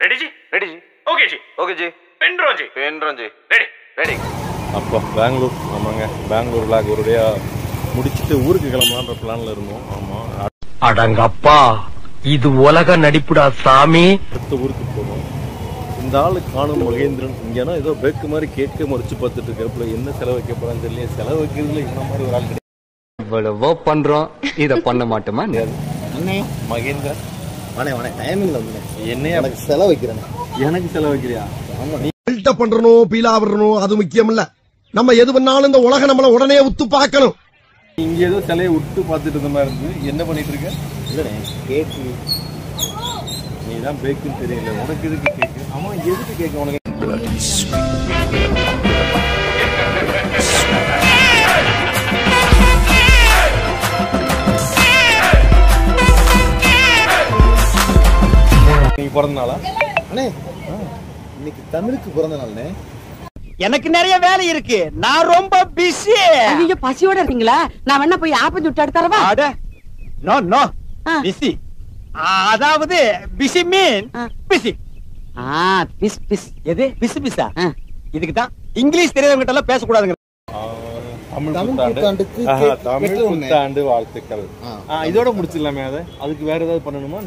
Ready जी? Ready जी. Okay जी. Okay जी. Pen draw जी. Ready. Ready. அப்போ பெங்களூர் ஆமாங்க Bangalore lock ஒருடைய முடிச்சுட்டு ஊருக்கு கிளம்பலான்ற பிளான்ல இருந்தோம். ஆமா அடங்கப்பா இது உலக நடிப்புடா சாமி. அடுத்த ஊருக்கு போனோம். இந்த ஆளு காணும் மகேந்திரன் இங்கன்னா ஏதோ பேக்கு மாதிரி கேட்க முறைச்சு பார்த்துட்டு இருக்கப்பல என்ன செலவு வைக்க போறான்னு தெரியல. செலவு வைக்கிறதுல இந்த மாதிரி ஒரு ஆள் கிடையாது. இவ்வளவோ பண்றோம் இத பண்ண மாட்டோமா? அண்ணே மகேந்திரன் வணே வணே டைமிங்ல வந்து என்னைய எனக்கு செலவு வைக்கிறேன். எனக்கு செலவு வைக்கிறியா? ஆமா நீ பில்டப் பண்றணும் பீலா வரணும் அது முக்கியம் இல்ல. நம்ம எது பண்ணாலும் இந்த உலகம் நம்மள உடனே உத்து பார்க்கணும். இங்க ஏதோ சிலையை விட்டு பார்த்துட்டு இருந்த மாதிரி இருந்து என்ன பண்ணிட்டு இருக்க? இல்லனே கேக்கு நீ தான் பேக்குன்னு தெரியல. உனக்கு எதுக்கு கேக்கு? ஆமா எதுக்கு கேக்கு உனக்கு? நீ பிறந்த நாளா? அண்ணே இன்னைக்கு தமிழுக்கு பிறந்த நாள்னே. எனக்கு நிறைய வேலை இருக்கு. நான் ரொம்ப பிஸி. நீங்க பசியோட இருக்கீங்களா? நான் வேணா போய் ஆப்பம் சுட்டு எடுத்துறவா? அட நோ நோ பிஸி. அதாவது பிஸி மீன் பிஸி. பிஸ் பிஸ். எது பிஸி பிஸா? இதுக்கு தான் இங்கிலீஷ் தெரியாதவங்க கிட்ட எல்லாம் பேசக்கூடாதுங்க. தமிழ் புத்தாண்டு வாழ்த்துக்கள். இதோட முடிச்சிடலாமே. அதுக்கு வேற ஏதாவது பண்ணணுமா?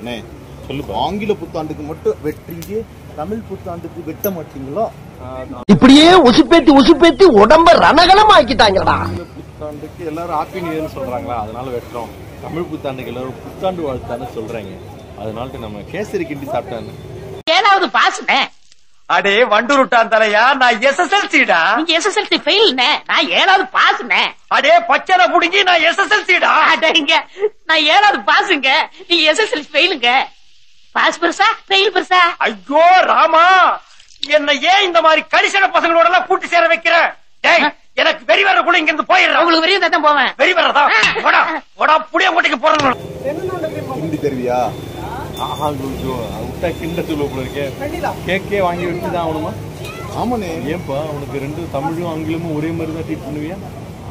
அண்ணே சொல்லுப்பா. ஆங்கில புத்தாண்டுக்கு மட்டும் வெற்றிங்க, தமிழ் புத்தாண்டுக்கு வெட்ட மாட்டீங்களோ? இப்படியே உசுப்பேத்தி உடம்ப ரணகலம் ஆக்கிட்டாங்கடா. புத்தாண்டுக்கு எல்லாரும் ஹாப்பி நியூ இயர் சொல்றாங்களா, அதனால வெட்டுறோம். தமிழ் புத்தாண்டுக்கு எல்லாரும் புத்தாண்டு வாழ்த்தான்னு சொல்றாங்க, அதனால நம்ம கேசரி கிண்டி சாப்பிட்டாங்க. ஏழாவது பாஸ்னே. அடே வண்டூருட்டான் தலையா, நான் எஸ்எஸ்எல்சிடா. நீங்க எஸ்எஸ்எல்சி ஃபெயில்னே. நான் ஏழாவது பாஸ்னே. அடே பச்சனை புடிங்கி நான் எஸ்எஸ்எல்சிடா. அடேங்க நான் ஏழாவது பாஸ்ங்க. நீங்க எஸ்எஸ்எல்சி ஃபெயிலுங்க. பாஸ் பெருசா ஃபெயில் பெருசா? ஐயோ ராமா, என்ன ஏன் இந்த மாதிரி கரிசன பசங்களோட எல்லாம் கூட்டி சேர வைக்கிற? டேய் எனக்கு வெறி வர கூட இங்க இருந்து போயிடுறேன். உங்களுக்கு வெறியா தான் போவேன். வெறி வரதா? போடா போடா புடிய கோட்டைக்கு போறேன். ஹிந்தி தெரிவியா? விட்டா கிண்ட சொல்லுவோம் இருக்கே. கேக்கே வாங்கி வச்சுதான் ஆகணுமா? ஆமாண்ணே. ஏன்பா உனக்கு ரெண்டு தமிழும் ஆங்கிலமும் ஒரே மாதிரி தான் ட்ரீட் பண்ணுவியா?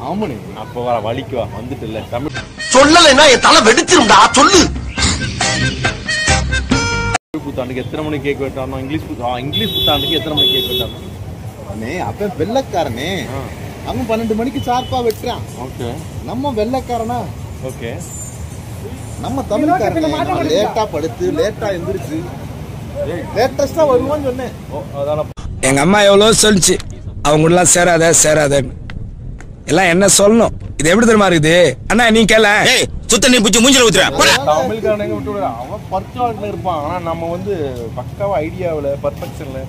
ஆமாண்ணே. அப்ப வர வலிக்குவா வந்துட்டு இல்ல தமிழ் சொல்லலைன்னா என் தலை வெடிச்சிருந்தா சொல்லு. புத்தாண்டுக்கு எத்தனை மணிக்கு கேக் வெட்டானோ? இங்கிலீஷ் புத்தாண்டுக்கு எத்தனை மணிக்கு கேக் வெட்டானோ? அண்ணே அப்ப வெள்ளக்காரனே அவன் 12 மணிக்கு சார்பா வெட்டுறான். ஓகே நம்ம வெள்ளக்காரனா? ஓகே நம்ம தமிழ்காரனே. லேட்டா படுத்து லேட்டா எந்திரிச்சு லேட்டஸ்டா வருவான்னு சொன்னேன். எங்க அம்மா எவ்வளவு சொல்லிச்சு அவங்க எல்லாம் சேராத எல்லாம் என்ன சொல்லணும். இது எப்படி தெரியுமா இருக்குது அண்ணா? நீ கேள சுத்த நீ புச்சு மூஞ்சில ஊத்துற. தமிழ்காரங்க விட்டு அவன் பர்ஃபெக்ட்ல இருப்பான். ஆனா நம்ம வந்து பக்காவா ஐடியாவுல பர்ஃபெக்ஷன்ல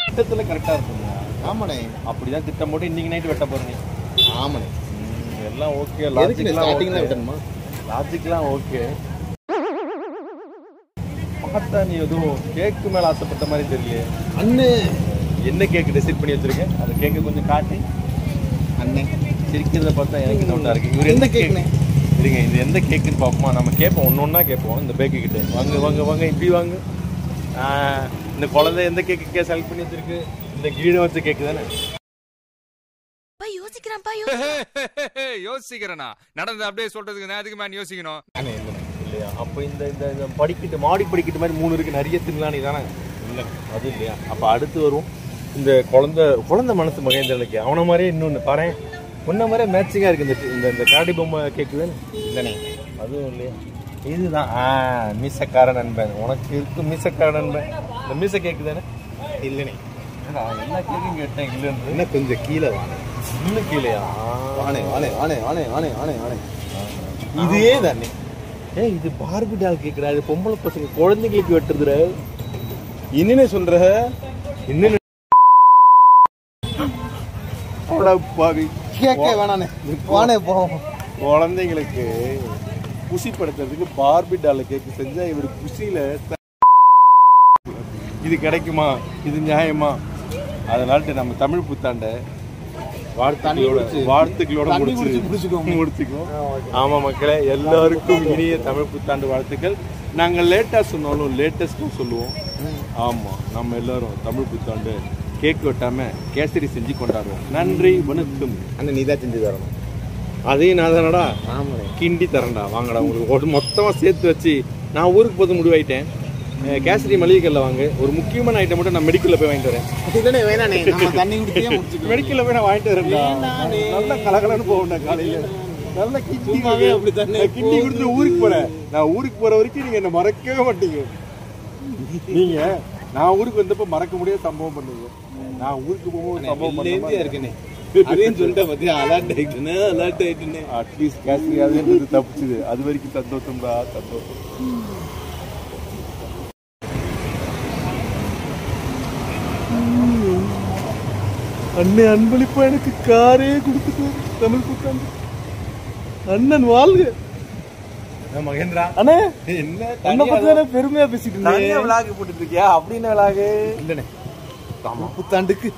திட்டத்துல கரெக்டா இருக்கும். ஆமாண்ணே. அப்படிதான் திட்டம் போட்டு இன்னைக்கு நைட் வெட்ட போறீங்க. ஆமாண்ணே. எல்லாம் ஓகே. ஸ்டார்டிங்ல வெட்டணுமா? லாஜிக்லாம் ஓகே. பார்த்தா நீ எதுவும் கேக்கு மேல ஆசைப்பட்ட மாதிரி தெரியலையே. அண்ணே என்ன கேக்கு டிசைட் பண்ணி வச்சிருக்கேன்? அந்த கேக்கு கொஞ்சம் காட்டி. அண்ணே சிரிக்கிறத பார்த்தா எனக்கு நோட்டா இருக்கு. இவர் எந்த கேக்குனே இருங்க, இது எந்த கேக்குன்னு பார்ப்போமா? நம்ம கேட்போம், ஒன்னொன்னா கேட்போம். இந்த பேக்கு கிட்ட வாங்க இப்படி வாங்க. இந்த குழந்தை எந்த கேக்கு செலக்ட் பண்ணி வச்சிருக்கு? இந்த கீழே வச்ச கேக்கு தானே? யோசிக்கிறேனா நடந்து அப்படியே சொல்றதுக்கு நான் அதுக்கு மேன் யோசிக்கணும் இல்லையா? அப்ப இந்த படிக்கிட்டு மாடி படிக்கிட்டு மாதிரி 3 இருக்கு, நிறைய தின்னானி தானே? இல்ல அது இல்லையா? அப்ப அடுத்து வரும் இந்த குழந்தை மனசு மகேந்திரனுக்கு. அவன மாதிரியே இன்னொன்னு பாரு, முன்ன மாதிரியே மேட்சிங்கா இருக்கு. இந்த காடி பொம்மை கேக்குது இல்லனே? அதுவும் இல்லையா? இதுதான் மீசக்கார நண்பன். உனக்கு இருக்கு மீசக்கார நண்பன். இந்த மீச கேக்கு தானே? இல்லனே எல்லா கேக்கும் கேட்டேன். இல்லன்னு என்ன கொஞ்சம் கீழே வாங்க. இன்னும் கீழேயா? வானே இதே தானே? இது பார்பி டால் கேக்குறா. இது பொம்பளை பசங்க குழந்தைங்களுக்கு வெட்டுறதுற. என்னன்னு சொல்ற? இன்னும் கேக்கே வேணானே. வானே போவோம். குழந்தைங்களுக்கு குஷிப்படுத்துறதுக்கு பார்பி டால் கேக்கு செஞ்சா இவர் குஷியில இது கிடைக்குமா? இது நியாயமா? அதனால நம்ம தமிழ் புத்தாண்ட வாழ்த்துக்களோட முடிச்சுக்கோ. ஆமா மக்களே, எல்லாருக்கும் இனிய தமிழ் புத்தாண்டு வாழ்த்துக்கள். நாங்க லேட்டா சொன்னாலும் லேட்டஸ்டும் சொல்லுவோம். ஆமா நம்ம எல்லாரும் தமிழ் புத்தாண்டு கேக் வெட்டாம கேசரி செஞ்சு கொண்டாடுவோம். நன்றி வணக்கம். அண்ணன் நீதான் செஞ்சு தரணும். அதையும் நான் தானடா. ஆமாண்ணே. கிண்டி தரேன்டா வாங்கடா உங்களுக்கு மொத்தமாக சேர்த்து வச்சு நான் ஊருக்கு போது முடிவாயிட்டேன். கேசரி மளிகை கல்ல வாங்க ஒரு முக்கியமான ஐட்டம் மட்டும் நான் மெடிக்கலில் போய் வாங்கிட்டு வரேன். தண்ணி குடிச்சே முடிச்சுக்கலாம். மெடிக்கலில் போய் நான் வாங்கிட்டு வரேன். நல்லா கலகலன்னு போவேன் காலையில். நல்லா கிண்டிமாவே அப்படி தானே கிண்டி கொடுத்து ஊருக்கு போறேன். நான் ஊருக்கு போற வரைக்கும் நீங்க என்ன மறக்கவே மாட்டீங்க. நீங்க நான் ஊருக்கு வந்தப்ப மறக்க முடியாத சம்பவம் பண்ணுங்க. நான் ஊருக்கு போகும்போது சம்பவம் பண்ணே இருக்கேனே. அதையும் சொல்லிட்ட பத்தி அலர்ட் ஆயிட்டுன்னு அட்லீஸ்ட் கேசரியாவது தப்பிச்சுது. அது வரைக்கும் சந்தோஷம்டா சந்தோஷம். அண்ணே அன்பளிப்பா எனக்கு காரே கொடுத்துட்டு தமிழ் புத்தாண்டு. அண்ணன் வாழ்க மகேந்திரா. அண்ணே என்ன அண்ணன் பத்தி பெருமையா பேசிட்டு இருந்தேன். விளாக் போட்டுட்டு இருக்கியா? அப்படின்னு விளாக் இல்லண்ணே. தமிழ் புத்தாண்டுக்கு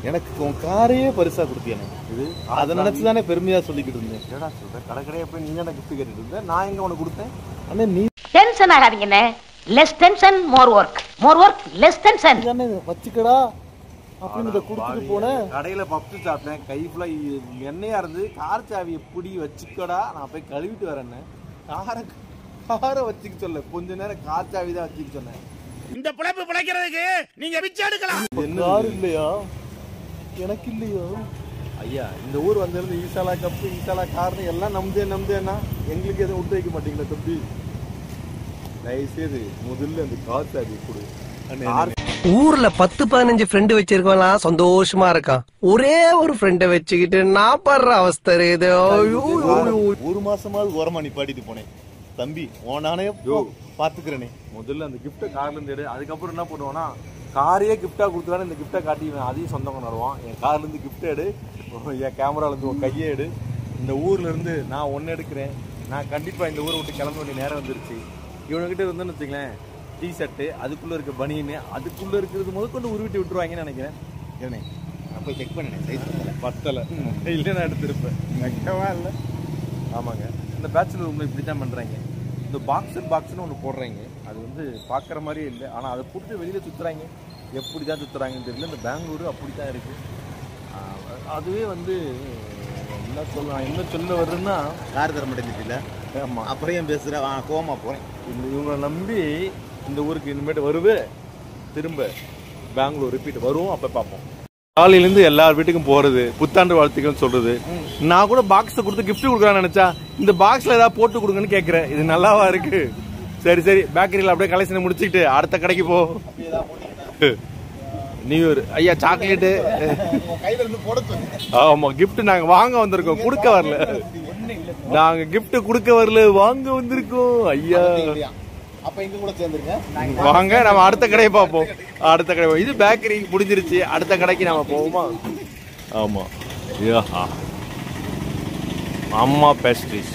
எனக்கு உன் காரையே பரிசா கொடுத்தியானே. இது அதை நினைச்சுதானே பெருமையா சொல்லிக்கிட்டு இருந்தேன். ஏடா சொல்ற கடைக்கடையா போய் நீங்க தான் கிஃப்ட் கேட்டுட்டு இருந்தேன். நான் எங்க உனக்கு கொடுத்தேன்? அண்ணே நீ டென்ஷன் ஆகாதீங்கண்ணே. Less tension more work less tension. வச்சுக்கடா அப்படின்னு இதை கொடுத்துட்டு போனேன். கடையில பப்ஸ் சாப்பிட்டேன். கை ஃபுல்லா எண்ணெயா இருந்து கார் சாவி எப்படி வச்சுக்கடா நான் போய் கழுவிட்டு வரேன்னு காரை வச்சுக்க சொல்ல. கொஞ்ச நேரம் கார் சாவி தான் வச்சுக்க சொன்னேன். இந்த பிழைப்பு பிழைக்கிறதுக்கு நீங்க பிச்சை எடுக்கலாம். கார் இல்லையா? எனக்கு இல்லையா? ஐயா இந்த ஊர் வந்திருந்து ஈசாலா கப்பு ஈசாலா கார்னு எல்லாம் நம்புதேன்னா எங்களுக்கு எதுவும் விட்டு வைக்க மாட்டீங்களா தம்பி? தயவுசெய்து முதல்ல அந்த கார் சாவி கொடு. ஊர்ல 10-15 ஃப்ரெண்டு வச்சிருக்கலாம் சந்தோஷமா இருக்கான். ஒரே ஒரு ஃப்ரெண்டை வச்சுக்கிட்டு நான் படுற அவஸ்தை இது. ஒரு மாசமாவது ஓரமா நிப்பாட்டிட்டு போனேன். தம்பி நானே பாத்துக்கிறேனே. முதல்ல அந்த கிஃப்டை கார்ல இருந்து எடு. அதுக்கப்புறம் என்ன பண்ணுவோம்னா காரையே கிஃப்டா கொடுத்துருவானு இந்த கிஃப்டை காட்டிடுவேன். அதையும் சொந்தம் கொண்டாடுவான். என் கார்ல இருந்து கிஃப்ட் எடு, என் கேமரால இருந்து உன் கையே எடு. இந்த ஊர்ல இருந்து நான் ஒன்னு எடுக்கிறேன். நான் கண்டிப்பா இந்த ஊரை விட்டு கிளம்ப வேண்டிய நேரம் வந்துருச்சு. இவனுக்கிட்ட இருந்துன்னு வச்சுங்களேன் டீ ஷர்ட்டு அதுக்குள்ள இருக்க பனியன்னு அதுக்குள்ள இருக்கிறது முதற்கொண்டு உருவிட்டு விட்டுருவாங்கன்னு நினைக்கிறேன். ஏனே நான் போய் செக் பண்ணேன். பத்தலை இல்லை நான் எடுத்திருப்பேன். வைக்கவா இல்லை? ஆமாங்க இந்த பேச்சுலர் ரூம்ல இப்படி தான் பண்ணுறாங்க. இந்த பாக்ஸ்னு ஒன்று போடுறாங்க. அது வந்து பார்க்குற மாதிரியே இல்லை. ஆனால் அதை போட்டு வெளியில் சுற்றுறாங்க. எப்படி தான் சுற்றுறாங்கன்னு தெரியல. இந்த பெங்களூரு அப்படி தான் இருக்குது. அதுவே வந்து என்ன சொல்லலாம் என்ன சொல்ல வருதுன்னா கார் தர மாட்டேங்குது. ஆமாம் அப்புறம் ஏன் பேசுகிற கோவமா போகிறேன். இவங்களை நம்பி இந்த ஊருக்கு இனிமேட்டு வருது. திரும்ப பெங்களூர் ரிப்பீட் வரும். அப்போ பார்ப்போம். காலையிலேருந்து எல்லார் வீட்டுக்கும் போகிறது புத்தாண்டு வாழ்த்துக்கள் சொல்கிறது. நான் கூட பாக்ஸை கொடுத்து கிஃப்ட் கொடுக்குறான்னு நினச்சா இந்த பாக்ஸில் ஏதாவது போட்டு கொடுங்கன்னு கேட்குறேன். இது நல்லாவா இருக்கு? சரி பேக்கரியில் அப்படியே கலெக்ஷனை முடிச்சுக்கிட்டு அடுத்த கடைக்கு போ. நியூ இயர் ஐயா சாக்லேட்டு ஆமா கிஃப்ட் நாங்க வாங்க வந்திருக்கோம், கொடுக்க வரல. நாங்க கிஃப்ட் கொடுக்க வரல, வாங்க வந்திருக்கோம் ஐயா. அப்ப எங்க கூட சேர்ந்துருங்க. வாங்க நம்ம அடுத்த கடையை பார்ப்போம். அடுத்த கடை இது பேக்கரி முடிஞ்சிருச்சு. அடுத்த கடைக்கு நாம போவோமா? ஆமா அம்மா பேஸ்ட்ரீஸ்.